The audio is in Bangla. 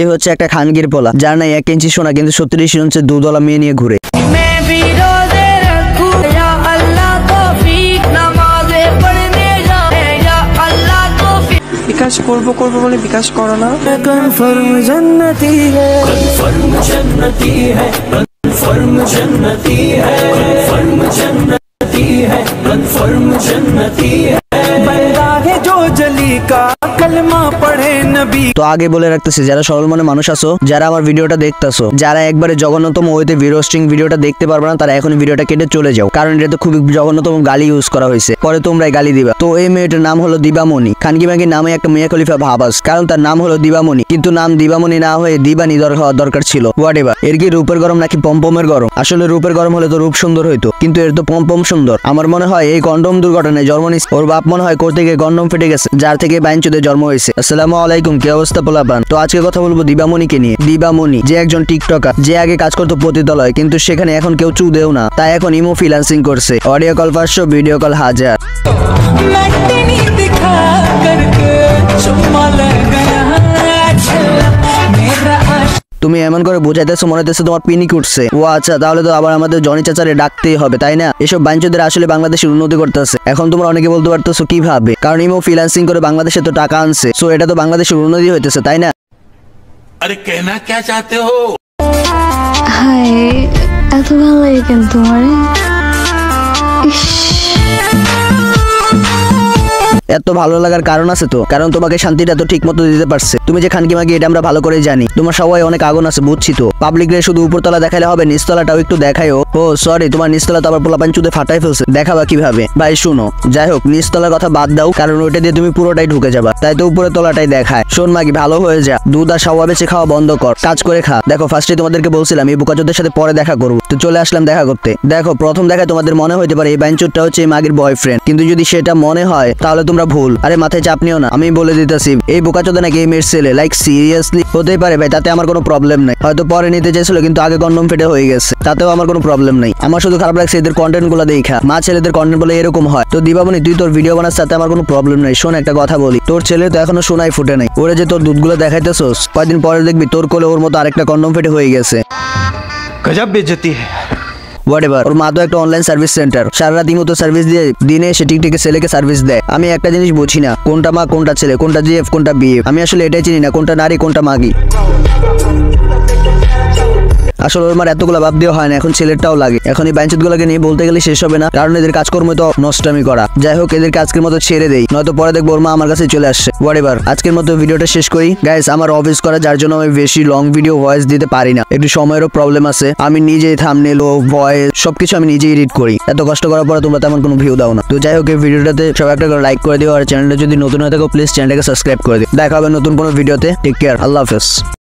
এ হচ্ছে একটা খানগির পোলা, যার নাই 1 ইঞ্চি সোনা কিন্তু 36 ইঞ্চি দুধওয়ালা মেয়ে নিয়ে ঘুরে। বিকাশ করবো বলে বিকাশ করো না। কনফার্ম জান্নতি হ্যায়, কনফার্ম জান্নতি হ্যায়, কনফার্ম জান্নতি হ্যায়, কনফার্ম জান্নতি হ্যায়, কনফার্ম জান্নতি হ্যায়। বন্দা है जो जली का कलमा पढ़े नबी। তো আগে বলে রাখতেছি, যারা সরল মনে মানুষ আছো, যারা আমার ভিডিওটা দেখতেছো, যারা একবারে জঘন্যতম ওয়েতে রোস্টিং ভিডিওটা দেখতে পারবে না, তারা এখন ভিডিওটা কেটে চলে যাও, কারণ এটা তো খুবই জঘন্যতম গালি ইউজ করা হয়েছে, পরে তোমরাই গালি দিবা। তো এই মেয়েটার নাম হলো দিবামণি। খানকি মাগির নামে একটা মেয়ে খলিফা ভাবাস, কারণ তার নাম হলো দিবামণি, কিন্তু নাম দিবামণি না হয়ে দিবানি হওয়ার দরকার ছিল। হোয়াটএভার। এর কি রূপের গরম নাকি পম্পমের গরম? আসলে রূপের গরম হলে তো রূপ সুন্দর হইতো, কিন্তু এর তো পম্পম সুন্দর। আমার মনে হয় এই কন্ডম দুর্ঘটনায় জন্ম নিচ্ছে ওর বাপ, মনে হয় করতে গিয়ে কন্ডম ফেটে গেছে, যার থেকে বাইনচুদে জন্ম হয়েছে। আসসালামু আলাইকুম, কি অবস্থা পোলাপান? তো আজকে কথা বলবো দিবামণিকে নিয়ে। দিবামণি যে একজন টিকটকার, যে আগে কাজ করতো পতিতালয়, কিন্তু সেখানে এখন কেউ চুদেও না, তাই এখন ইমো ফ্রিল্যান্সিং করছে। Audio call 500, video call 1000। তুমি এমন করে বোঝাইতেছো মনে হচ্ছে তোমার পিনিক উঠছে। ও আচ্ছা, তাহলে তো আবার আমাদের জনি চাচারে ডাকতেই হবে, তাই না? এসব বাঞ্চদের আসলে বাংলাদেশের উন্নতি করতেছে। এখন তোমরা অনেকে বলতে পারতেছো কিভাবে, কারণ ইমো ফ্রিল্যান্সিং করে বাংলাদেশে তো টাকা আনছে, সো এটা তো বাংলাদেশের উন্নতি হইতেছে, তাই না? আরে কেনা क्या चाहते हो? হাই, এত ভালো লাগে কেন তোমার? এত ভালো লাগার কারণ আছে তো, কারণ তোমাকে শান্তিটা তো ঠিক মতো দিতে পারছে। তুমি যে খানকি মাগি এটা আমরা ভালো করেই জানি, তোমার সবাই অনেক আগুন আছে, বুঝছি তো। পাবলিক রে শুধু উপরতলা দেখাইলে হবে, নিচতলাটাও একটু দেখাইও। ও সরি, তোমার নিচতলা তো আবার পোলাপান চুদে ফাটাই ফেলছে, দেখাবা কিভাবে? ভাই শুনো, যাই হোক নিচতলার কথা বাদ দাও, কারণ ওইটা দিয়ে তুমি পুরোটাই ঢুকে যাবা, তাই তো উপরে তলাটাই দেখায়। শোন মাগি, ভালো হয়ে যা, দুধ আর সাওয়া বেচে খাওয়া বন্ধ কর, কাজ করে খা। দেখো ফার্স্টে তোমাদেরকে বলছিলাম এই বোকাচোদের সাথে পরে দেখা করবো, তো চলে আসলাম দেখা করতে। দেখো প্রথম দেখায় তোমাদের মনে হইতে পারে এই বাইনচোদটা হচ্ছে এই মাগির বয়ফ্রেন্ড, কিন্তু যদি সেটা মনে হয় তাহলে তোমরা ভুল। আরে মাথায় চাপ নিও না, আমি বলে দিতেছি এই বোকাচোদা নাকি এই মেয়ের ছেলে। Like seriously? হতেই পারে ভাই, তাতে আমার কোনো প্রবলেম নাই। হয়তো পরে নিতে চাইছিল কিন্তু আগে কন্ডম ফেটে হয়ে গেছে, তাতেও আমার কোনো প্রবলেম নাই। আমার শুধু খারাপ লাগছে এদের কন্টেন্ট গুলো দেখা, মা ছেলেদের কন্টেন্ট বলে এরকম হয়। তো দিবামণি, তুই তোর ভিডিও বানাস, তাতে আমার কোনো প্রবলেম নাই। শোন একটা কথা বলি, তোর ছেলে তো এখনো সোনাই ফুটে নাই, ওরে যে তোর দুধগুলো দেখাইতেছস, কয়েকদিন পরে দেখবি তোর কোলে ওর মতো আরেকটা কন্ডম ফেটে হয়ে গেছে। গজব বেইজ্জতি है। হোয়াটএভার। ওর মা তো একটা অনলাইন সার্ভিস সেন্টার, সারা রাত মতো সার্ভিস দিয়ে দিনে সে টিকটিকে ছেলেকে সার্ভিস দেয়। আমি একটা জিনিস বুঝি না, কোনটা মা কোনটা ছেলে, কোনটা জিএফ কোনটা বিএফ, আমি আসলে এটাই চিনি না, কোনটা নারী কোনটা মাগি। আসলে ওর মার এতগুলো ভাব দেওয়া হয় না, এখন ছেলেরটাও লাগে। এখন এই বাইনচুদ গুলোকে নিয়ে বলতে গেলে শেষ হবে না, কারণ এদের কাজকর্ম তো নষ্টামি করা। যাই হোক, এদেরকে আজকের মতো ছেড়ে দেই, নয়তো পরে দেখবো ওর মা আমার কাছে চলে আসছে। হোয়াটএভার, আজকের মতো ভিডিওটা শেষ করি। গাইস, আমার অফিস করা, যার জন্য আমি বেশি লং ভিডিও ভয়েস দিতে পারি না, একটু সময়েরও প্রবলেম আছে। আমি নিজেই থাম্বনেল ও ভয়েস সবকিছু আমি নিজেই এডিট করি, এত কষ্ট করার পরে তোমরা তেমন কোনো ভিউ দাও না। তো যাই হোক, এই ভিডিওটাতে সবাই একটা করে লাইক করে দিও, আর চ্যানেলটা যদি নতুন হয়ে থাকো প্লিজ চ্যানেলটাকে সাবস্ক্রাইব করে দিও। দেখা হবে নতুন কোনো ভিডিওতে। টেক কেয়ার, আল্লাহ হাফেজ।